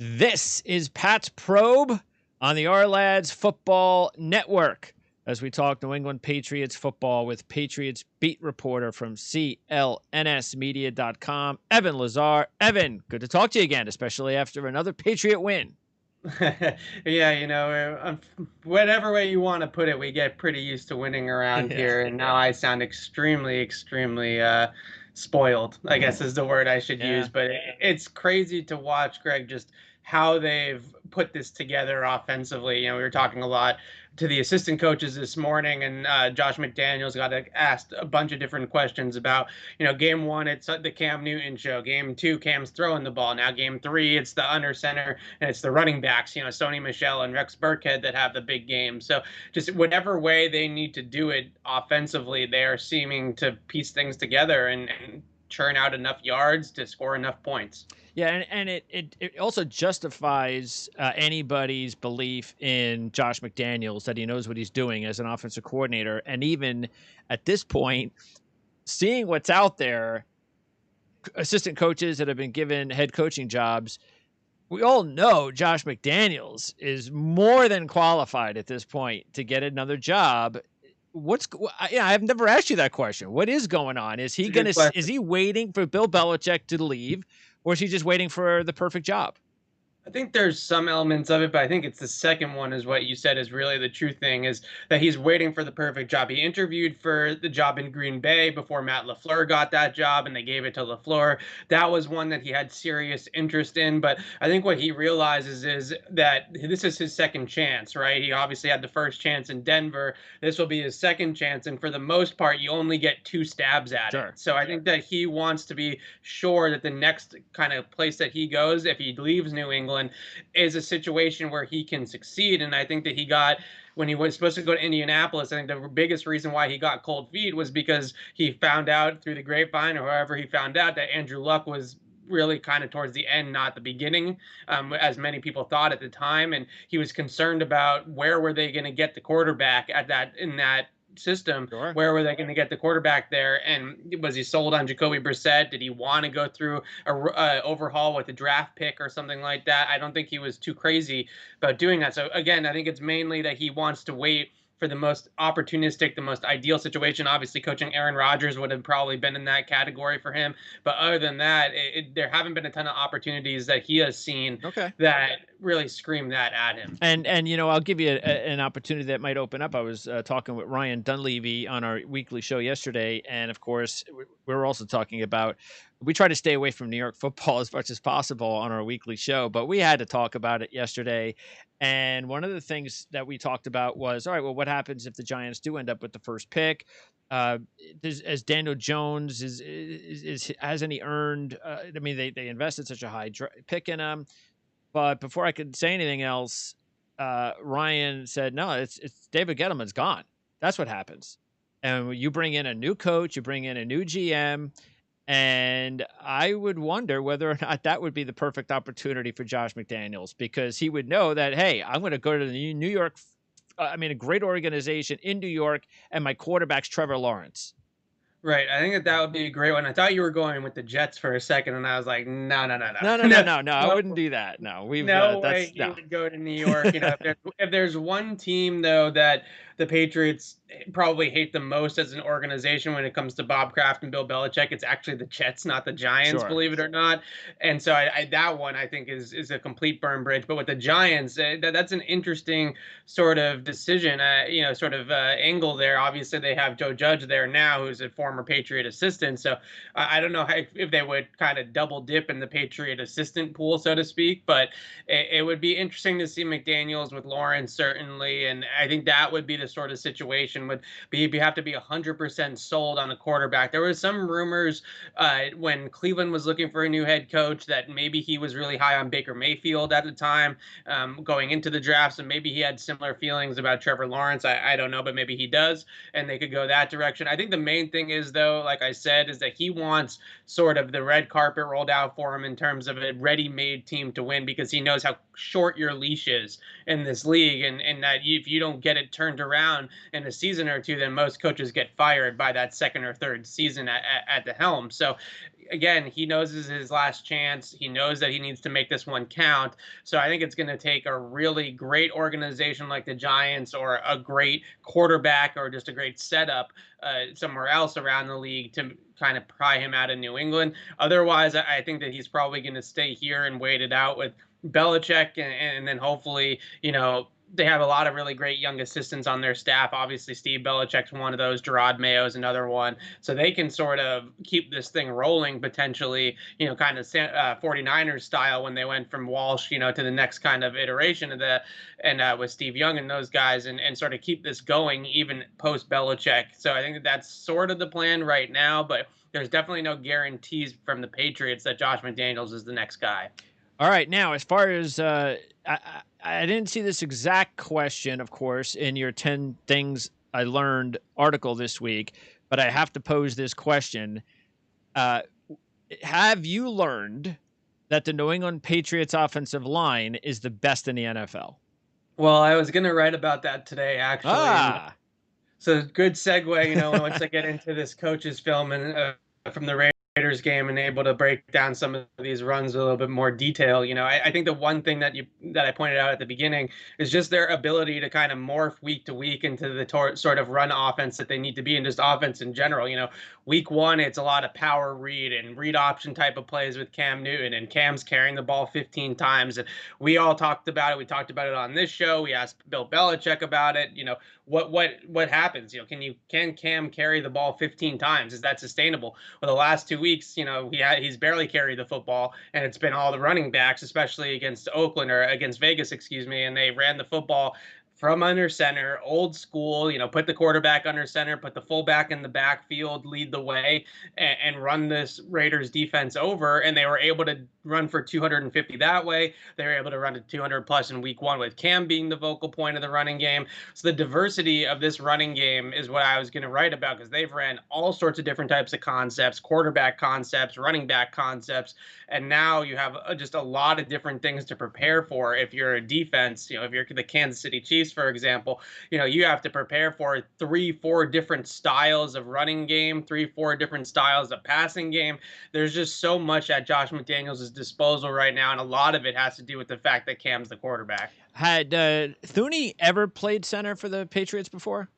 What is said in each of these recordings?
This is Pat's Probe on the Our Football Network as we talk New England Patriots football with Patriots beat reporter from CLNSmedia.com, Evan Lazar. Evan, good to talk to you again, especially after another Patriot win. Yeah, whatever way you want to put it, we get pretty used to winning around Yeah. here, and now I sound extremely spoiled, I guess is the word I should use. Yeah. But it's crazy to watch, Greg, just how they've put this together offensively. We were talking a lot to the assistant coaches this morning, and Josh McDaniels got asked a bunch of different questions about, game one, it's the Cam Newton show. Game two, Cam's throwing the ball. Now, game three, it's the under center and it's the running backs, Sony Michel and Rex Burkhead that have the big game. So just whatever way they need to do it offensively, they are seeming to piece things together and churn out enough yards to score enough points. Yeah, and it also justifies anybody's belief in Josh McDaniels that he knows what he's doing as an offensive coordinator. And even at this point, seeing what's out there, assistant coaches that have been given head coaching jobs, we all know Josh McDaniels is more than qualified at this point to get another job. I've never asked you that question. What is going on? Is he waiting for Bill Belichick to leave, or is he just waiting for the perfect job? I think there's some elements of it, but I think it's the second one is what you said is really the true thing, is that he's waiting for the perfect job. He interviewed for the job in Green Bay before Matt LaFleur got that job, and they gave it to LaFleur. That was one that he had serious interest in, but I think what he realizes is that this is his second chance, right? He obviously had the first chance in Denver. This will be his second chance, and for the most part, you only get two stabs at Sure. it. So I think that he wants to be sure that the next kind of place that he goes, if he leaves New England, is a situation where he can succeed. And I think that he got, when he was supposed to go to Indianapolis, I think the biggest reason why he got cold feet was because he found out through the grapevine, or however he found out, that Andrew Luck was really kind of towards the end, not the beginning, as many people thought at the time. And he was concerned about where were they going to get the quarterback in that system. Sure. Where were they going to get the quarterback there? And was he sold on Jacoby Brissett? Did he want to go through a overhaul with a draft pick or something like that? I don't think he was too crazy about doing that. So again, I think it's mainly that he wants to wait for the most opportunistic, the most ideal situation. Obviously, coaching Aaron Rodgers would have probably been in that category for him. But other than that, there haven't been a ton of opportunities that he has seen that really scream that at him. And I'll give you an opportunity that might open up. I was talking with Ryan Dunleavy on our weekly show yesterday, and of course, we're also talking about, we try to stay away from New York football as much as possible on our weekly show, but we had to talk about it yesterday. And one of the things that we talked about was, all right, well, what happens if the Giants do end up with the first pick? As Daniel Jones hasn't he earned? I mean, they invested such a high pick in him. But before I could say anything else, Ryan said, "No, it's David Gettleman's gone. That's what happens. And you bring in a new coach, you bring in a new GM, and I would wonder whether or not that would be the perfect opportunity for Josh McDaniels, because he would know that, hey, I'm going to go to the New York. A great organization in New York, and my quarterback's Trevor Lawrence." Right. I think that would be a great one. I thought you were going with the Jets for a second, and I was like, no. No. I wouldn't do that. No, No way he would go to New York. If there's one team, though, that the Patriots probably hate the most as an organization when it comes to Bob Kraft and Bill Belichick, it's actually the Jets, not the Giants, believe it or not. And so that one, I think, is a complete burn bridge. But with the Giants, that's an interesting sort of decision, angle there. Obviously, they have Joe Judge there now, who's a former Patriot assistant. So I don't know if they would kind of double dip in the Patriot assistant pool, so to speak. But it would be interesting to see McDaniels with Lawrence, certainly. And I think that would be the sort of situation would be, you have to be 100% sold on a quarterback. There was some rumors when Cleveland was looking for a new head coach that maybe he was really high on Baker Mayfield at the time, going into the draft. So maybe he had similar feelings about Trevor Lawrence. I don't know, but maybe he does, and they could go that direction. I think the main thing is, though, like I said, is that he wants sort of the red carpet rolled out for him in terms of a ready-made team to win, because he knows how short your leash is in this league, and that if you don't get it turned around around in a season or two, then most coaches get fired by that second or third season at the helm. So again, he knows this is his last chance. He knows that he needs to make this one count. So I think it's going to take a really great organization like the Giants, or a great quarterback, or just a great setup somewhere else around the league to kind of pry him out of New England. Otherwise, I think that he's probably going to stay here and wait it out with Belichick, and then hopefully, they have a lot of really great young assistants on their staff. Obviously, Steve Belichick's one of those. Gerard Mayo's another one. So they can sort of keep this thing rolling potentially, kind of 49ers style when they went from Walsh, to the next kind of iteration of with Steve Young and those guys, and sort of keep this going even post Belichick. So I think that's sort of the plan right now, but there's definitely no guarantees from the Patriots that Josh McDaniels is the next guy. All right, now as far as I didn't see this exact question, of course, in your 10 things I learned article this week, but I have to pose this question. Have you learned that the New England Patriots offensive line is the best in the NFL? Well, I was going to write about that today, actually. So good segue, once I get into this coach's film and from the Raiders game, and able to break down some of these runs a little bit more detail. I think the one thing that I pointed out at the beginning is just their ability to kind of morph week to week into the sort of run offense that they need to be, and just offense in general. Week one, it's a lot of power read and read option type of plays with Cam Newton, and Cam's carrying the ball 15 times. And we all talked about it. We talked about it on this show. We asked Bill Belichick about it. What happens? Can Cam carry the ball 15 times? Is that sustainable? Well, the last 2 weeks, he's barely carried the football, and it's been all the running backs, especially against Oakland, or against Vegas, excuse me, and they ran the football from under center, old school, put the quarterback under center, put the fullback in the backfield, lead the way, and run this Raiders defense over. And they were able to run for 250 that way. They were able to run to 200 plus in week one, with Cam being the vocal point of the running game. So the diversity of this running game is what I was going to write about, because they've ran all sorts of different types of concepts, quarterback concepts, running back concepts. And now you have just a lot of different things to prepare for. If you're a defense, if you're the Kansas City Chiefs, for example, you have to prepare for 3-4 different styles of running game, 3-4 different styles of passing game. There's just so much at Josh McDaniels' disposal right now, and a lot of it has to do with the fact that Cam's the quarterback. Had Thuney ever played center for the Patriots before?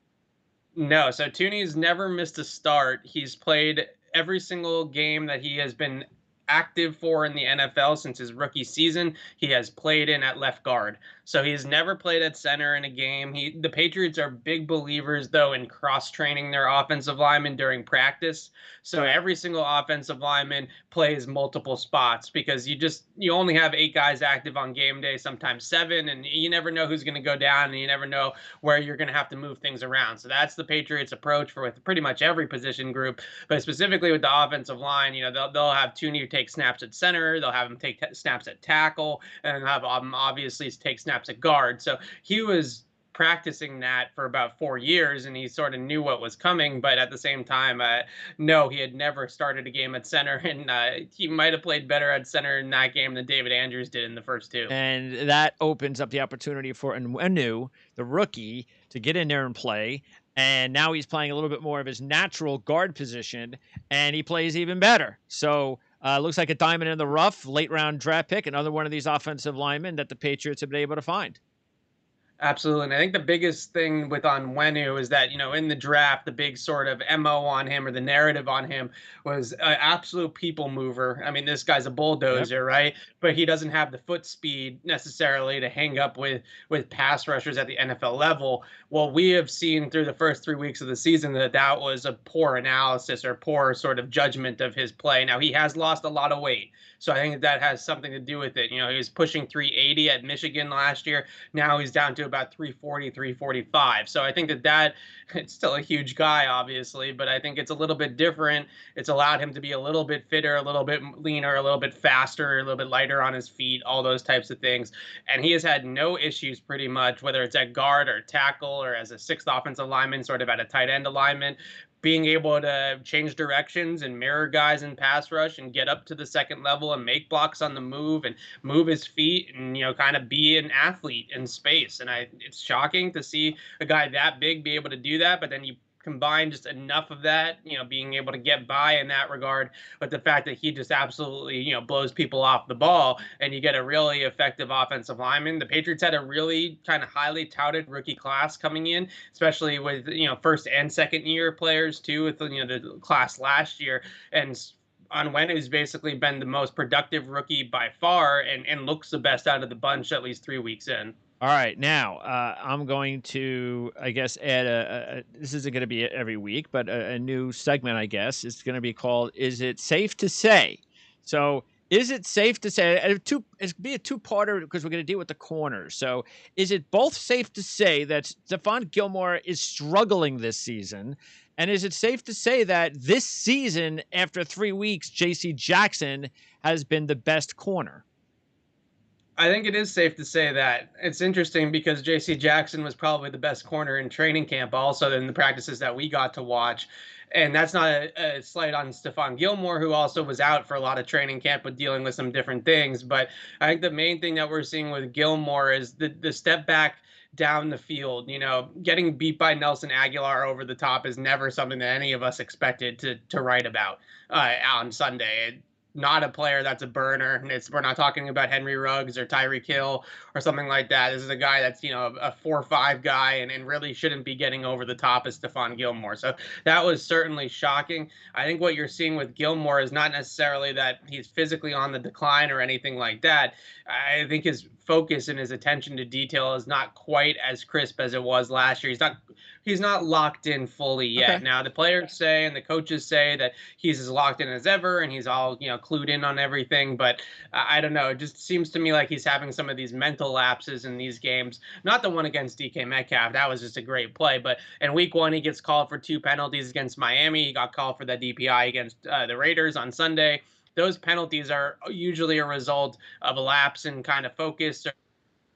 No, so Thuney's never missed a start. He's played every single game that he has been active for in the NFL since his rookie season. He has played in at left guard. So he's never played at center in a game. The Patriots are big believers, though, in cross-training their offensive linemen during practice. So every single offensive lineman plays multiple spots, because you only have 8 guys active on game day, sometimes 7, and you never know who's going to go down, and you never know where you're going to have to move things around. So that's the Patriots' approach with pretty much every position group, but specifically with the offensive line. They'll have Thuney take snaps at center, they'll have him take snaps at tackle, and have obviously take snaps at guard. So he was practicing that for about 4 years, and he sort of knew what was coming. But at the same time, no, he had never started a game at center, and he might have played better at center in that game than David Andrews did in the first 2. And that opens up the opportunity for Nwenu, the rookie, to get in there and play. And now he's playing a little bit more of his natural guard position, and he plays even better. So looks like a diamond in the rough, late round draft pick, another one of these offensive linemen that the Patriots have been able to find. Absolutely. And I think the biggest thing with Onwenu is that, in the draft, the big sort of MO on him, or the narrative on him, was an absolute people mover. I mean, this guy's a bulldozer, right? But he doesn't have the foot speed necessarily to hang up with pass rushers at the NFL level. Well, we have seen through the first 3 weeks of the season that was a poor analysis, or poor sort of judgment of his play. Now, he has lost a lot of weight, so I think that has something to do with it. He was pushing 380 at Michigan last year. Now he's down to about 340, 345. So I think that it's still a huge guy, obviously, but I think it's a little bit different. It's allowed him to be a little bit fitter, a little bit leaner, a little bit faster, a little bit lighter on his feet, all those types of things. And he has had no issues pretty much, whether it's at guard or tackle, or as a 6th offensive lineman, sort of at a tight end alignment. being able to change directions and mirror guys in pass rush and get up to the second level and make blocks on the move and move his feet and kind of be an athlete in space. And it's shocking to see a guy that big be able to do that, but then you combine just enough of that, being able to get by in that regard, but the fact that he just absolutely, blows people off the ball, and you get a really effective offensive lineman. The Patriots had a really kind of highly touted rookie class coming in, especially with, first and second year players too, with, the class last year. And Onwenu has basically been the most productive rookie by far and looks the best out of the bunch at least 3 weeks in. All right, now I'm going to, I guess, add this isn't going to be every week, but a new segment, I guess. It's going to be called "Is It Safe to Say?" So, is it safe to say? It's going to be a two-parter because we're going to deal with the corners. So, is it both safe to say that Stephon Gilmore is struggling this season, and is it safe to say that this season, after 3 weeks, J.C. Jackson has been the best corner? I think it is safe to say that. It's interesting because J.C. Jackson was probably the best corner in training camp, also in the practices that we got to watch. And that's not a slight on Stephon Gilmore, who also was out for a lot of training camp with dealing with some different things. But I think the main thing that we're seeing with Gilmore is the step back down the field. Getting beat by Nelson Aguilar over the top is never something that any of us expected to write about on Sunday. Not a player that's a burner. We're not talking about Henry Ruggs or Tyreek Hill or something like that. This is a guy that's, a 4-5 guy and really shouldn't be getting over the top as Stephon Gilmore. So that was certainly shocking. I think what you're seeing with Gilmore is not necessarily that he's physically on the decline or anything like that. I think his focus and his attention to detail is not quite as crisp as it was last year. He's not locked in fully yet. Okay. Now the players say and the coaches say that he's as locked in as ever and he's all, clued in on everything, but I don't know. It just seems to me like he's having some of these mental lapses in these games. Not the one against DK Metcalf. That was just a great play, but in week 1 he gets called for 2 penalties against Miami. He got called for that DPI against the Raiders on Sunday. Those penalties are usually a result of a lapse in kind of focus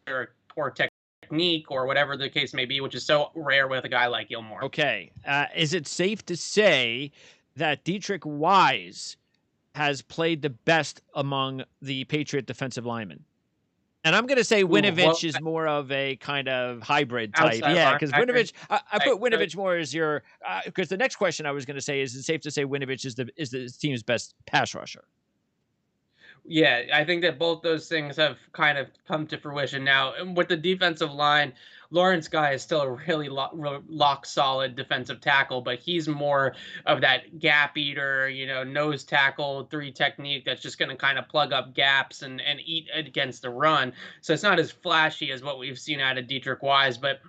or poor technique or whatever the case may be, which is so rare with a guy like Gilmore. Okay. Is it safe to say that Dietrich Wise has played the best among the Patriot defensive linemen? And I'm going to say Winovich is more of a kind of hybrid type. Yeah, because Winovich, I put Winovich more as your, because the next question I was going to say is it safe to say Winovich is the team's best pass rusher? Yeah, I think that both those things have kind of come to fruition now. And with the defensive line, Lawrence Guy is still a really lock solid defensive tackle, but he's more of that gap eater, nose tackle 3 technique that's just going to kind of plug up gaps and eat against the run. So it's not as flashy as what we've seen out of Dietrich Wise, but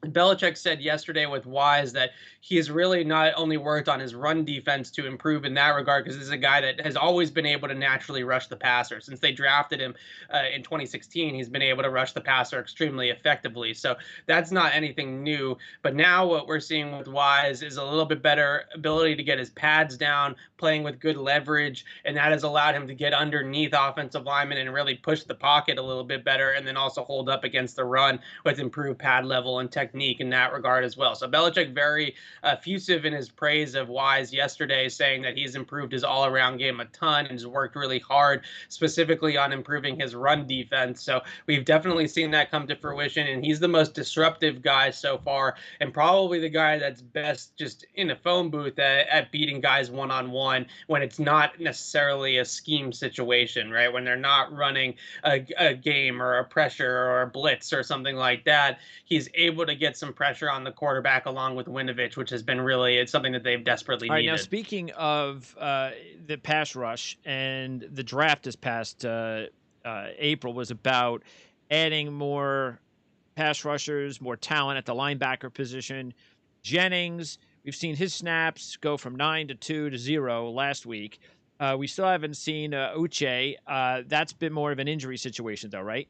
Belichick said yesterday with Wise that he has really not only worked on his run defense to improve in that regard, because this is a guy that has always been able to naturally rush the passer. Since they drafted him in 2016, he's been able to rush the passer extremely effectively. So that's not anything new. But now what we're seeing with Wise is a little bit better ability to get his pads down, playing with good leverage, and that has allowed him to get underneath offensive linemen and really push the pocket a little bit better, and then also hold up against the run with improved pad level and technique in that regard as well. So Belichick very effusive in his praise of Wise yesterday, saying that he's improved his all-around game a ton and has worked really hard, specifically on improving his run defense. So we've definitely seen that come to fruition, and he's the most disruptive guy so far, and probably the guy that's best just in a phone booth at beating guys one-on-one when it's not necessarily a scheme situation, right? When they're not running a game or a pressure or a blitz or something like that, he's able to get some pressure on the quarterback along with Winovich, which has been it's something that they've desperately All right, needed. now speaking of the pass rush, and the draft this past April was about adding more pass rushers, more talent at the linebacker position. Jennings, we've seen his snaps go from 9 to 2 to 0 last week. We still haven't seen Uche. That's been more of an injury situation, though, right?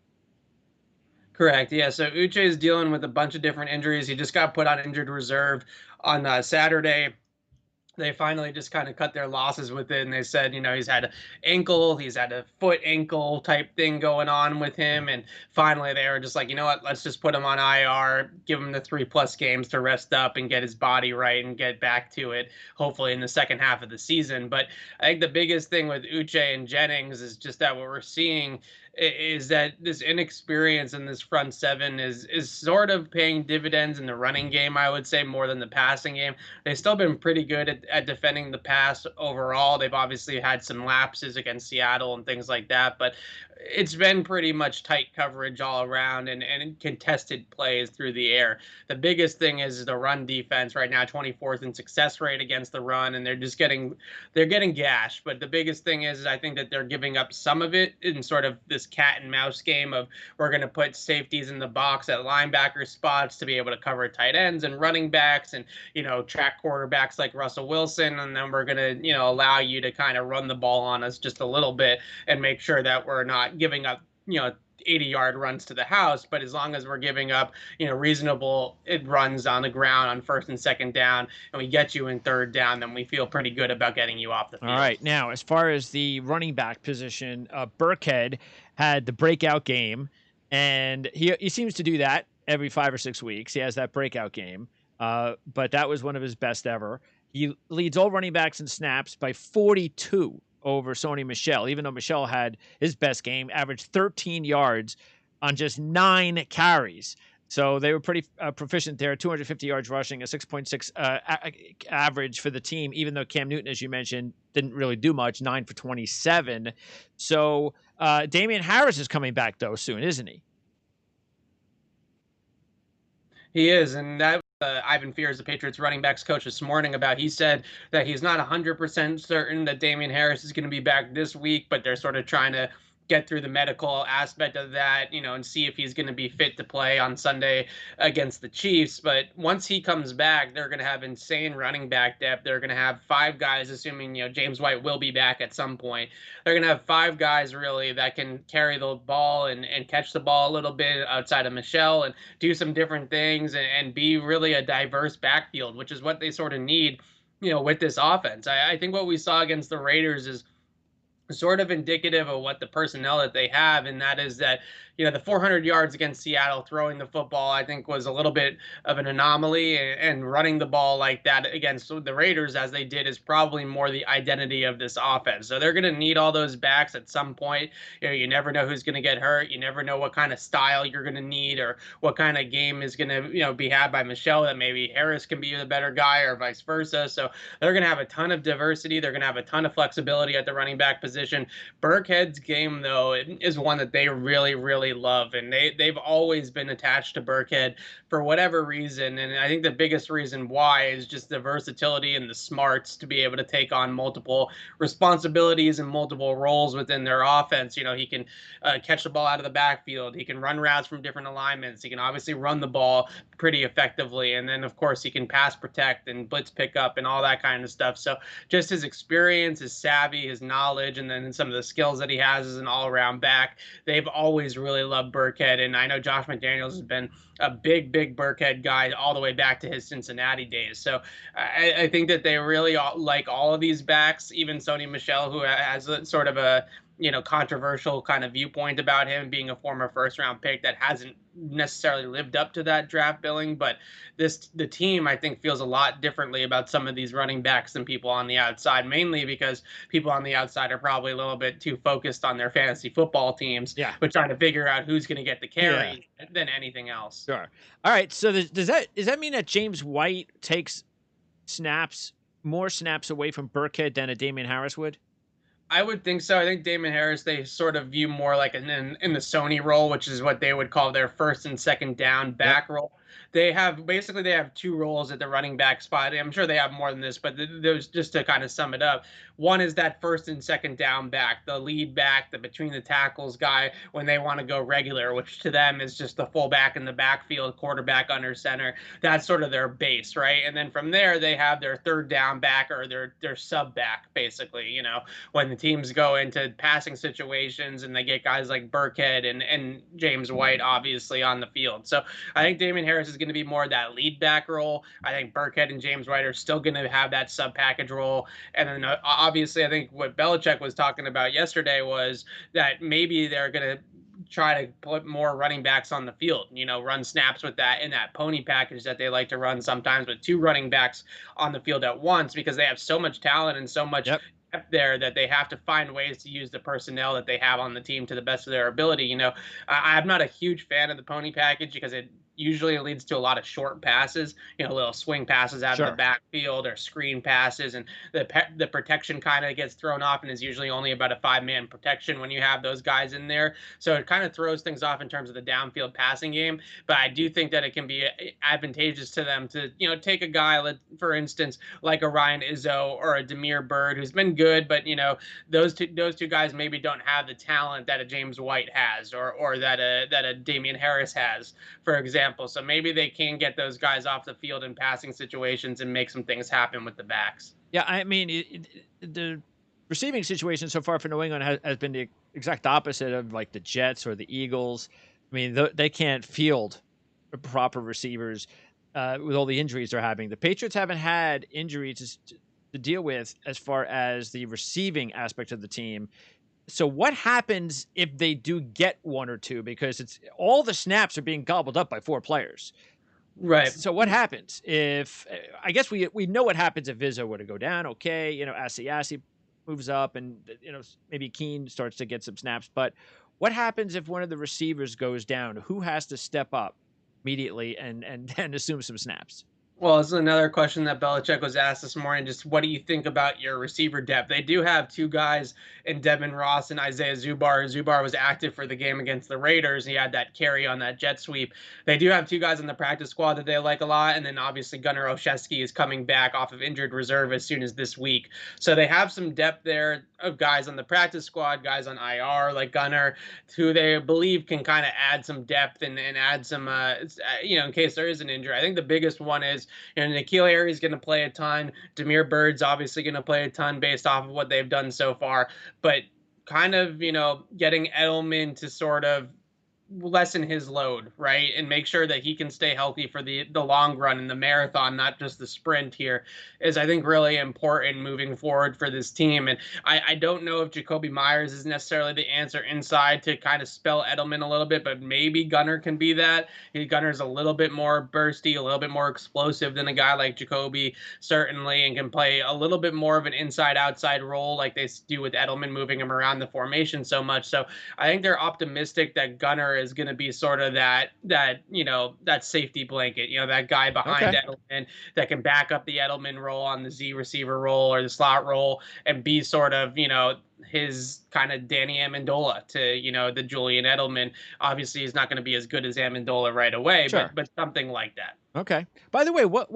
Correct. Yeah. So Uche is dealing with a bunch of different injuries. He just got put on injured reserve on Saturday. they finally just kind of cut their losses with it, and they said, he's had an ankle, he's had a foot ankle type thing going on with him, and finally they were just like, you know what, let's just put him on IR, give him the 3+ games to rest up and get his body right and get back to it, hopefully in the second half of the season. But I think the biggest thing with Uche and Jennings is just that what we're seeing is that this inexperience in this front seven is sort of paying dividends in the running game, I would say, more than the passing game. They've still been pretty good at defending the pass overall. They've obviously had some lapses against Seattle and things like that, but it's been pretty much tight coverage all around and contested plays through the air. The biggest thing is the run defense right now, 24th in success rate against the run, and they're getting gashed. But the biggest thing is I think that they're giving up some of it in sort of this cat and mouse game of we're going to put safeties in the box at linebacker spots to be able to cover tight ends and running backs and track quarterbacks like Russell Wilson, and then we're going to allow you to kind of run the ball on us just a little bit and make sure that we're not giving up 80-yard runs to the house, but as long as we're giving up reasonable runs on the ground on first and second down, and we get you in third down, then we feel pretty good about getting you off the All field. right. Now, as far as the running back position, Burkhead had the breakout game, and he seems to do that every 5 or 6 weeks. He has that breakout game, but that was one of his best ever. He leads all running backs in snaps by 42 over Sony Michel, even though Michel had his best game, averaged 13 yards on just 9 carries. So they were pretty proficient there. 250 yards rushing, a 6.6 average for the team, even though Cam Newton, as you mentioned, didn't really do much, 9 for 27. So Damian Harris is coming back, though, soon, isn't he? He is, and that Ivan Fears, the Patriots running backs coach, this morning about. He said that he's not 100% certain that Damian Harris is going to be back this week, but they're sort of trying to get through the medical aspect of that, and see if he's going to be fit to play on Sunday against the Chiefs. But once he comes back, they're going to have insane running back depth. They're going to have 5 guys, assuming James White will be back at some point. They're going to have 5 guys really that can carry the ball and catch the ball a little bit outside of Michelle and do some different things and be really a diverse backfield, which is what they sort of need, with this offense. I think what we saw against the Raiders is sort of indicative of what the personnel that they have, and that is that the 400 yards against Seattle throwing the football, I think, was a little bit of an anomaly, and running the ball like that against the Raiders as they did is probably more the identity of this offense. So they're going to need all those backs at some point. You never know who's going to get hurt. You never know what kind of style you're going to need or what kind of game is going to be had by Michelle, that maybe Harris can be the better guy or vice versa. So they're going to have a ton of diversity. They're going to have a ton of flexibility at the running back position. Burkhead's game, though, is one that they really, really love, and they've always been attached to Burkhead for whatever reason. And I think the biggest reason why is just the versatility and the smarts to be able to take on multiple responsibilities and multiple roles within their offense. He can catch the ball out of the backfield. He can run routes from different alignments. He can obviously run the ball pretty effectively, and then of course he can pass protect and blitz pick up and all that kind of stuff. So just his experience, his savvy, his knowledge, and then some of the skills that he has as an all-around back, they've always really loved Burkhead. And I know Josh McDaniels has been a big Burkhead guy all the way back to his Cincinnati days. So I think that they really like all of these backs, even Sony Michel, who has sort of a controversial kind of viewpoint about him being a former first-round pick that hasn't necessarily lived up to that draft billing. But the team, I think, feels a lot differently about some of these running backs than people on the outside, mainly because people on the outside are probably a little bit too focused on their fantasy football teams, but trying to figure out who's going to get the carry than anything else. Sure. All right. So does that mean that James White takes more snaps away from Burkhead than a Damian Harris would? I would think so. I think Damian Harris, they sort of view more like in the Sony role, which is what they would call their first and second down back role. They have 2 roles at the running back spot. I'm sure they have more than this, but there's just to kind of sum it up. One is that first and second down back, the lead back, the between the tackles guy when they want to go regular, which to them is just the fullback in the backfield, quarterback under center. That's sort of their base, right? And then from there, they have their third down back or their sub back, basically, when the teams go into passing situations and they get guys like Burkhead and James White, obviously, on the field. So I think Damian Harris Harris is going to be more that lead back role. I think Burkhead and James White are still going to have that sub package role. And then obviously, I think what Belichick was talking about yesterday was that maybe they're going to try to put more running backs on the field, run snaps with that in that pony package that they like to run sometimes with two running backs on the field at once because they have so much talent and so much Yep. depth there that they have to find ways to use the personnel that they have on the team to the best of their ability. I'm not a huge fan of the pony package because it usually leads to a lot of short passes, little swing passes out of the Sure. backfield or screen passes, and the protection kind of gets thrown off and is usually only about a 5-man protection when you have those guys in there. So it kind of throws things off in terms of the downfield passing game. But I do think that it can be advantageous to them to, take a guy, for instance, like a Ryan Izzo or a Damier Byrd, who's been good, but those two guys maybe don't have the talent that a James White has or that a Damian Harris has, for example. So maybe they can get those guys off the field in passing situations and make some things happen with the backs. Yeah, I mean, the receiving situation so far for New England has been the exact opposite of like the Jets or the Eagles. I mean, they can't field proper receivers with all the injuries they're having. The Patriots haven't had injuries to deal with as far as the receiving aspect of the team. So what happens if they do get one or two? Because it's all the snaps are being gobbled up by four players. Right. So what happens if? I guess we know what happens if Izzo were to go down. Okay, Asiasi moves up, and maybe Keene starts to get some snaps. But what happens if one of the receivers goes down? Who has to step up immediately and assume some snaps? Well, this is another question that Belichick was asked this morning. Just what do you think about your receiver depth? They do have two guys in Devin Ross and Isaiah Zubar. Zubar was active for the game against the Raiders. He had that carry on that jet sweep. They do have two guys in the practice squad that they like a lot. And then obviously Gunnar Olszewski is coming back off of injured reserve as soon as this week. So they have some depth there of guys on the practice squad, guys on IR like Gunnar, who they believe can kind of add some depth and add some, in case there is an injury. I think the biggest one is, N'Keal Harry's going to play a ton. Damier Byrd's obviously going to play a ton based off of what they've done so far. But kind of, getting Edelman to sort of lessen his load, right? And make sure that he can stay healthy for the long run and the marathon, not just the sprint here, is I think really important moving forward for this team. And I don't know if Jacoby Myers is necessarily the answer inside to kind of spell Edelman a little bit, but maybe Gunnar can be that. Gunner's a little bit more bursty, a little bit more explosive than a guy like Jacoby, certainly, and can play a little bit more of an inside-outside role like they do with Edelman, moving him around the formation so much. So I think they're optimistic that Gunnar is going to be sort of that safety blanket, that guy behind Edelman that can back up the Edelman role on the Z receiver role or the slot role and be sort of, his kind of Danny Amendola to, the Julian Edelman. Obviously, he's not going to be as good as Amendola right away, Sure. but something like that. Okay. By the way, what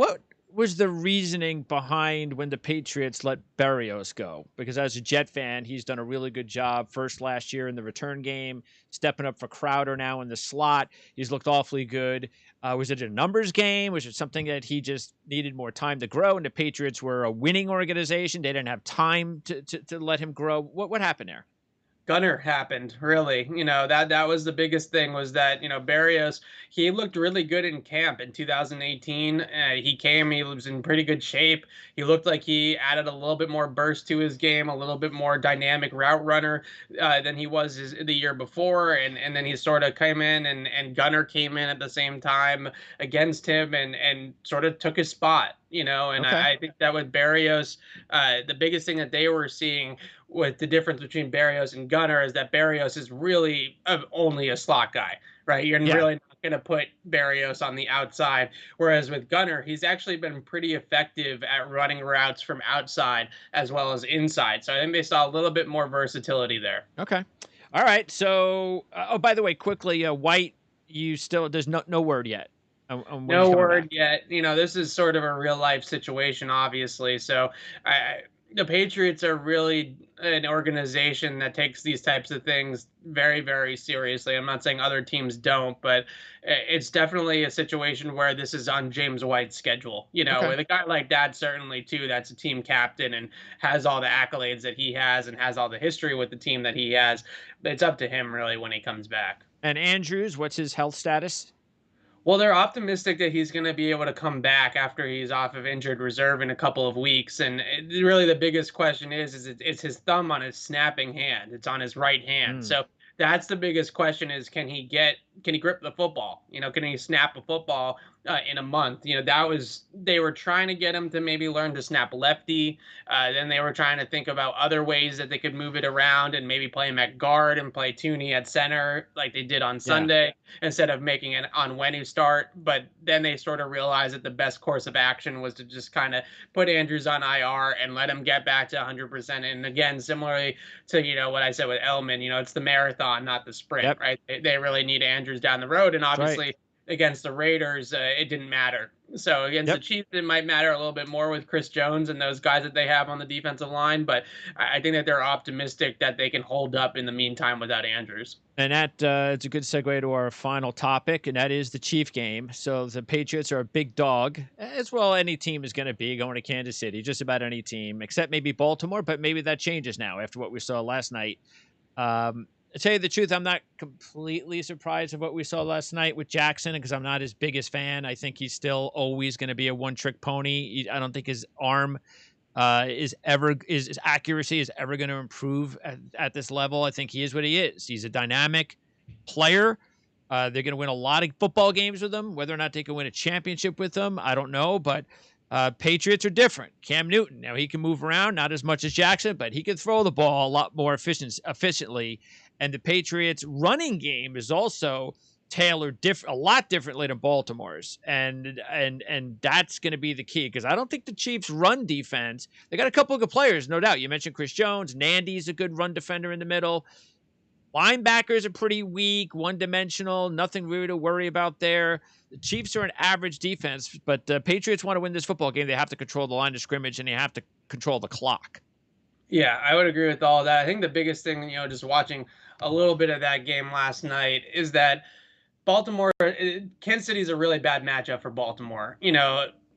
was the reasoning behind when the Patriots let Berrios go? Because as a Jet fan, he's done a really good job first last year in the return game, stepping up for Crowder now in the slot. He's looked awfully good. Was it a numbers game? Was it something that he just needed more time to grow? And the Patriots were a winning organization. They didn't have time to let him grow. What happened there? Gunner happened, really. That was the biggest thing, was that, Berrios, he looked really good in camp in 2018. He was in pretty good shape. He looked like he added a little bit more burst to his game, a little bit more dynamic route runner than he was the year before. And then he sort of came in and Gunner came in at the same time against him and sort of took his spot. And Okay. I think that with Berrios, the biggest thing that they were seeing with the difference between Berrios and Gunner is that Berrios is really only a slot guy, right? You're really not going to put Berrios on the outside. Whereas with Gunner, he's actually been pretty effective at running routes from outside as well as inside. So I think they saw a little bit more versatility there. Okay. All right. So, by the way, quickly, White, there's no word yet. No word yet. This is sort of a real life situation, obviously. So the Patriots are really an organization that takes these types of things very, very seriously. I'm not saying other teams don't, but it's definitely a situation where this is on James White's schedule. With a guy like that, certainly, too, that's a team captain and has all the accolades that he has and has all the history with the team that he has. It's up to him, really, when he comes back. And Andrews, what's his health status? Well, they're optimistic that he's going to be able to come back after he's off of injured reserve in a couple of weeks. And really, the biggest question is it's his thumb on his snapping hand. It's on his right hand. Mm, So that's the biggest question: is can he grip the football? Can he snap a football in a month? They were trying to get him to maybe learn to snap lefty. Then they were trying to think about other ways that they could move it around and maybe play him at guard and play Tooney at center like they did on yeah. Sunday instead of making an on when you start. But then they sort of realized that the best course of action was to just kind of put Andrews on IR and let him get back to 100%. And again, similarly to what I said with Elman, it's the marathon, not the sprint, Yep. right? They really need Andrews down the road, and That's right. obviously against the Raiders, it didn't matter. So against the Yep. Chiefs, it might matter a little bit more with Chris Jones and those guys that they have on the defensive line. But I think that they're optimistic that they can hold up in the meantime without Andrews. And that it's a good segue to our final topic, and that is the Chief game. So the Patriots are a big dog, as well any team is going to be going to Kansas City, just about any team, except maybe Baltimore, but maybe that changes now after what we saw last night. To tell you the truth, I'm not completely surprised of what we saw last night with Jackson because I'm not his biggest fan. I think he's still always going to be a one-trick pony. I don't think his arm his accuracy is ever going to improve at this level. I think he is what he is. He's a dynamic player. They're going to win a lot of football games with him. Whether or not they can win a championship with him, I don't know. But Patriots are different. Cam Newton, now he can move around, not as much as Jackson, but he can throw the ball a lot more efficiently. And the Patriots' running game is also tailored a lot differently than Baltimore's, and that's going to be the key because I don't think the Chiefs' run defense. They got a couple of good players, no doubt. You mentioned Chris Jones, Nandy's a good run defender in the middle. Linebackers are pretty weak, one-dimensional, nothing really to worry about there. The Chiefs are an average defense, but the Patriots want to win this football game. They have to control the line of scrimmage and they have to control the clock. Yeah, I would agree with all that. I think the biggest thing, just watching a little bit of that game last night is that Kansas City is a really bad matchup for Baltimore.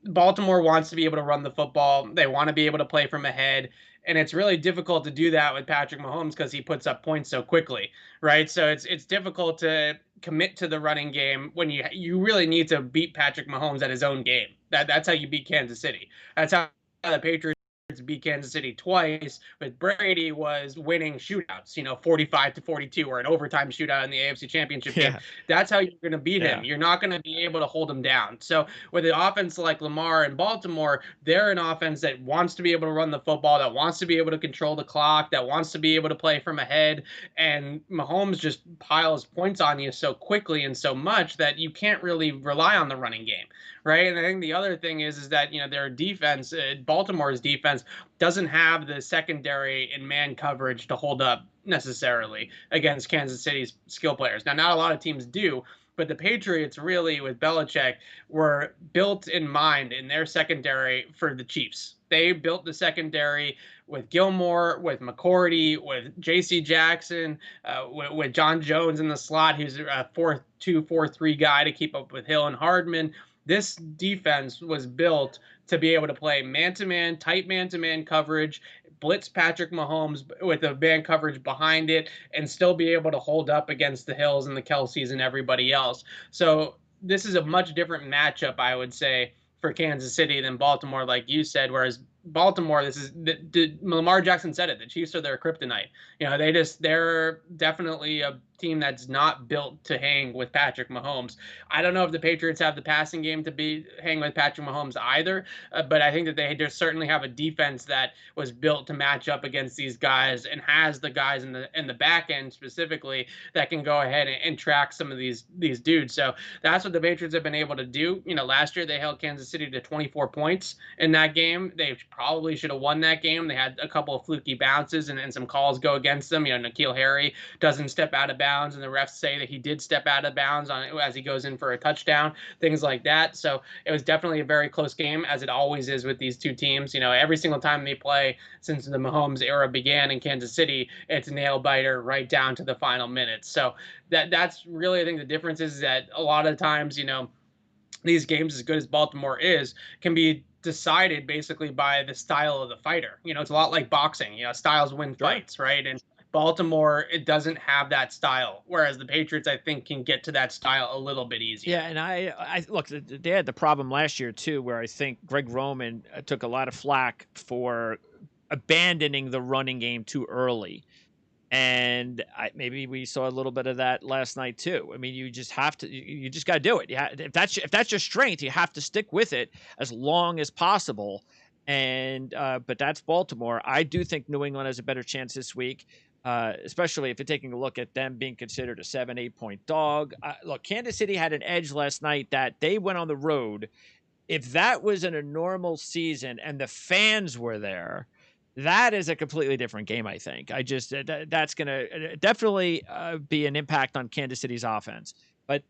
Baltimore wants to be able to run the football. They want to be able to play from ahead. And it's really difficult to do that with Patrick Mahomes because he puts up points so quickly, right? So it's difficult to commit to the running game when you really need to beat Patrick Mahomes at his own game. That's how you beat Kansas City. That's how the Patriots beat Kansas City twice, but Brady was winning shootouts, 45-42 or an overtime shootout in the AFC Championship game. Yeah. That's how you're going to beat him. Yeah. You're not going to be able to hold him down. So with an offense like Lamar and Baltimore, they're an offense that wants to be able to run the football, that wants to be able to control the clock, that wants to be able to play from ahead. And Mahomes just piles points on you so quickly and so much that you can't really rely on the running game, right? And I think the other thing is that, their defense, Baltimore's defense, doesn't have the secondary and man coverage to hold up necessarily against Kansas City's skill players. Now, not a lot of teams do, but the Patriots really, with Belichick, were built in mind in their secondary for the Chiefs. They built the secondary with Gilmore, with McCourty, with J.C. Jackson, with John Jones in the slot, who's a 4-2, 4-3 guy to keep up with Hill and Hardman. This defense was built to be able to play man-to-man, tight man-to-man coverage, blitz Patrick Mahomes with a man coverage behind it, and still be able to hold up against the Hills and the Kelseys and everybody else. So this is a much different matchup, I would say, for Kansas City than Baltimore, like you said, whereas Baltimore, Lamar Jackson said it, the Chiefs are their kryptonite. They're definitely a team that's not built to hang with Patrick Mahomes. I don't know if the Patriots have the passing game to be hang with Patrick Mahomes either, but I think that they just certainly have a defense that was built to match up against these guys and has the guys in the back end specifically that can go ahead and track some of these dudes. So that's what the Patriots have been able to do. Last year they held Kansas City to 24 points in that game. They probably should have won that game. They had a couple of fluky bounces and some calls go against them. N'Keal Harry doesn't step out of bounds, and the refs say that he did step out of bounds as he goes in for a touchdown, things like that. So it was definitely a very close game, as it always is with these two teams. Every single time they play since the Mahomes era began in Kansas City, it's a nail biter right down to the final minutes. So that's really, I think, the difference is that a lot of times, these games, as good as Baltimore is, can be decided basically by the style of the fighter. It's a lot like boxing. Styles win fights, right? And Baltimore, it doesn't have that style, whereas the Patriots, I think, can get to that style a little bit Yeah, easier. and I look, they had the problem last year too, where I think Greg Roman took a lot of flack for abandoning the running game too early. And maybe we saw a little bit of that last night too. I mean, you just have to, you just got to do it. Yeah, if that's your strength, you have to stick with it as long as possible. And but that's Baltimore. I do think New England has a better chance this week, especially if you're taking a look at them being considered a 7, 8 point dog. Look, Kansas City had an edge last night that they went on the road. If that was in a normal season and the fans were there, that is a completely different game, I think. I just that's going to definitely be an impact on Kansas City's offense. But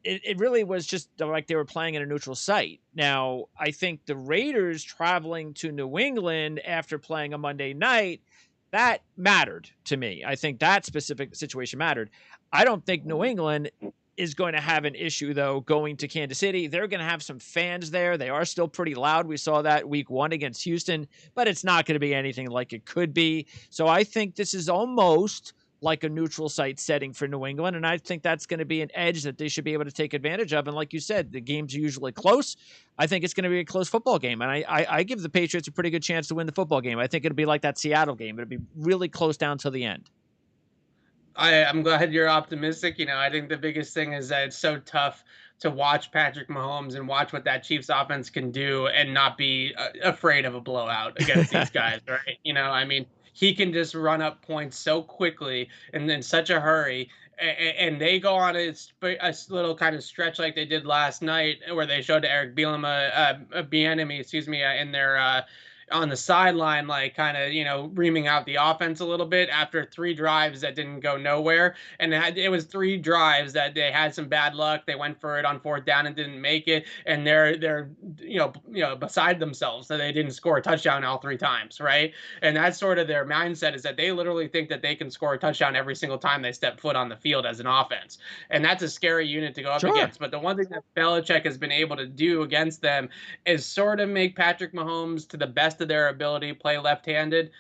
it really was just like they were playing in a neutral site. Now, I think the Raiders traveling to New England after playing a Monday night, that mattered to me. I think that specific situation mattered. I don't think New England is going to have an issue though going to Kansas City. They're going to have some fans there. They are still pretty loud. We saw that week 1 against Houston, but it's not going to be anything like it could be. So I think this is almost like a neutral site setting for New England, and I think that's going to be an edge that they should be able to take advantage of. And like you said, the games are usually close. I think it's going to be a close football game, and I give the Patriots a pretty good chance to win the football game. I think it'll be like that Seattle game. It'll be really close down to the end. I'm glad you're optimistic. I think the biggest thing is that it's so tough to watch Patrick Mahomes and watch what that Chiefs offense can do and not be afraid of a blowout against these guys, right? I mean, he can just run up points so quickly and in such a hurry. And they go on a little kind of stretch like they did last night, where they showed Eric Bieniemy, excuse me, in their on the sideline, like kind of, reaming out the offense a little bit after 3 drives that didn't go nowhere. And it was 3 drives that they had some bad luck. They went for it on 4th down and didn't make it. And they're beside themselves that they didn't score a touchdown all 3 times, right? And that's sort of their mindset, is that they literally think that they can score a touchdown every single time they step foot on the field as an offense. And that's a scary unit to go up Sure. against. But the one thing that Belichick has been able to do against them is sort of make Patrick Mahomes, to the best of their ability, play left-handed,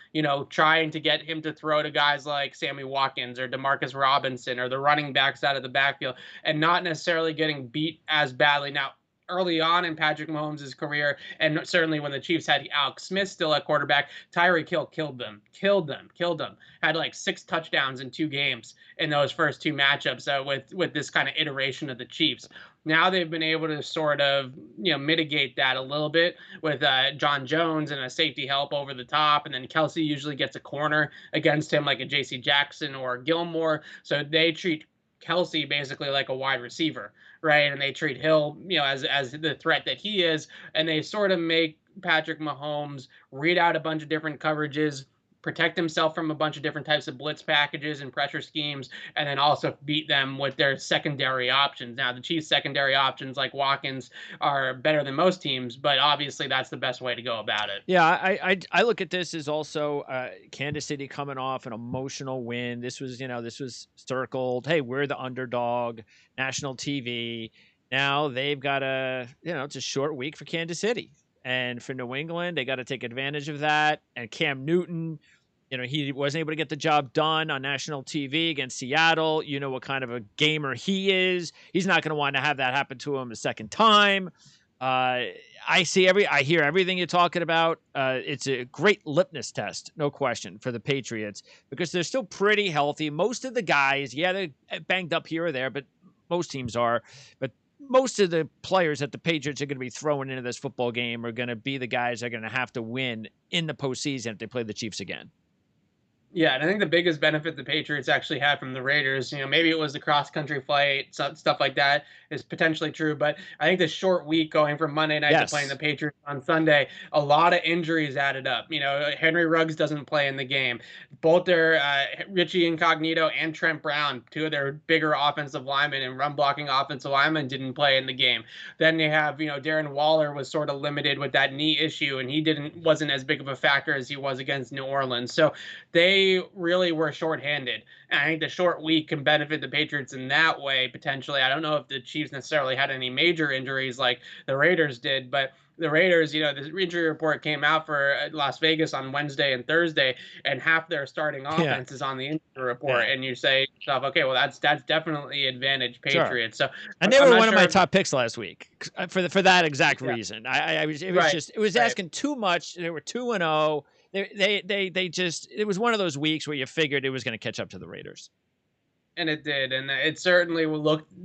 trying to get him to throw to guys like Sammy Watkins or Demarcus Robinson or the running backs out of the backfield, and not necessarily getting beat as badly. Now, early on in Patrick Mahomes' career, and certainly when the Chiefs had Alex Smith still at quarterback, Tyreek Hill killed them. Had like 6 touchdowns in 2 games in those first 2 matchups with this kind of iteration of the Chiefs. Now they've been able to sort of mitigate that a little bit with John Jones and a safety help over the top, and then Kelsey usually gets a corner against him like a J.C. Jackson or Gilmore, so they treat Kelsey basically like a wide receiver, right? And they treat Hill, as the threat that he is, and they sort of make Patrick Mahomes read out a bunch of different coverages, protect himself from a bunch of different types of blitz packages and pressure schemes, and then also beat them with their secondary options. Now, the Chiefs' secondary options like Watkins are better than most teams, but obviously that's the best way to go about it. Yeah, I look at this as also Kansas City coming off an emotional win. This was circled. Hey, we're the underdog, national TV. Now they've got it's a short week for Kansas City. And for New England, they got to take advantage of that. And Cam Newton, he wasn't able to get the job done on national TV against Seattle. You know what kind of a gamer he is. He's not going to want to have that happen to him a second time. I hear everything you're talking about. It's a great litmus test, no question, for the Patriots, because they're still pretty healthy. Most of the guys, yeah, they're banged up here or there, but most teams are. But most of the players that the Patriots are going to be throwing into this football game are going to be the guys that are going to have to win in the postseason if they play the Chiefs again. Yeah, and I think the biggest benefit the Patriots actually had from the Raiders, maybe it was the cross-country flight, stuff like that is potentially true, but I think the short week going from Monday night to playing the Patriots on Sunday, a lot of injuries added up. Henry Ruggs doesn't play in the game. Both their Richie Incognito and Trent Brown, 2 of their bigger offensive linemen and run-blocking offensive linemen, didn't play in the game. Then they have, Darren Waller was sort of limited with that knee issue, and he wasn't as big of a factor as he was against New Orleans. So they they really were shorthanded. And I think the short week can benefit the Patriots in that way, potentially. I don't know if the Chiefs necessarily had any major injuries like the Raiders did, but the Raiders, the injury report came out for Las Vegas on Wednesday and Thursday, and half their starting Yeah. offense is on the injury report. Yeah. And you say to yourself, okay, well, that's definitely advantage Sure. Patriots. So And they I'm were not one of my sure. top picks last week for that exact Yeah, reason. I was it was right, just it was right. asking too much. They were 2-0. They just it was one of those weeks where you figured it was going to catch up to the Raiders. And it did, and it certainly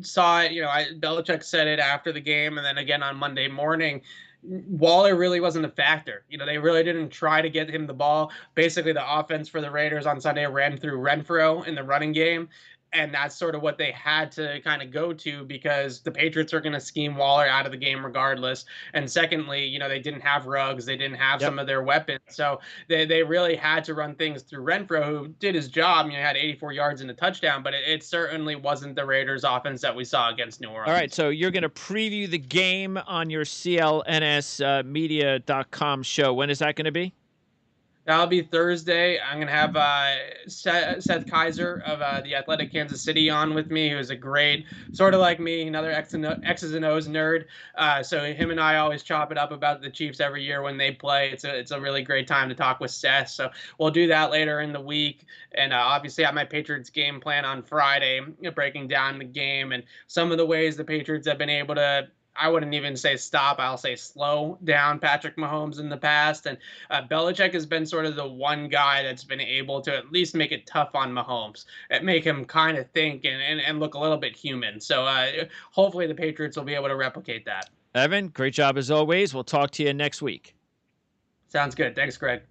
saw it. Belichick said it after the game, and then again on Monday morning. Waller really wasn't a factor. They really didn't try to get him the ball. Basically, the offense for the Raiders on Sunday ran through Renfro in the running game. And that's sort of what they had to kind of go to because the Patriots are going to scheme Waller out of the game regardless. And secondly, they didn't have Ruggs. They didn't have Yep. some of their weapons. So they really had to run things through Renfro, who did his job. He had 84 yards and a touchdown, but it certainly wasn't the Raiders offense that we saw against New Orleans. All right, so you're going to preview the game on your clnsmedia.com show. When is that going to be? That'll be Thursday. I'm going to have Seth Kaiser of the Athletic Kansas City on with me, who is a great, sort of like me, another X's and O's nerd. So him and I always chop it up about the Chiefs every year when they play. It's a really great time to talk with Seth. So we'll do that later in the week. And obviously I have my Patriots game plan on Friday, breaking down the game and some of the ways the Patriots have been able to, I wouldn't even say stop. I'll say slow down Patrick Mahomes in the past. And Belichick has been sort of the one guy that's been able to at least make it tough on Mahomes and make him kind of think and look a little bit human. So hopefully the Patriots will be able to replicate that. Evan, great job as always. We'll talk to you next week. Sounds good. Thanks, Greg.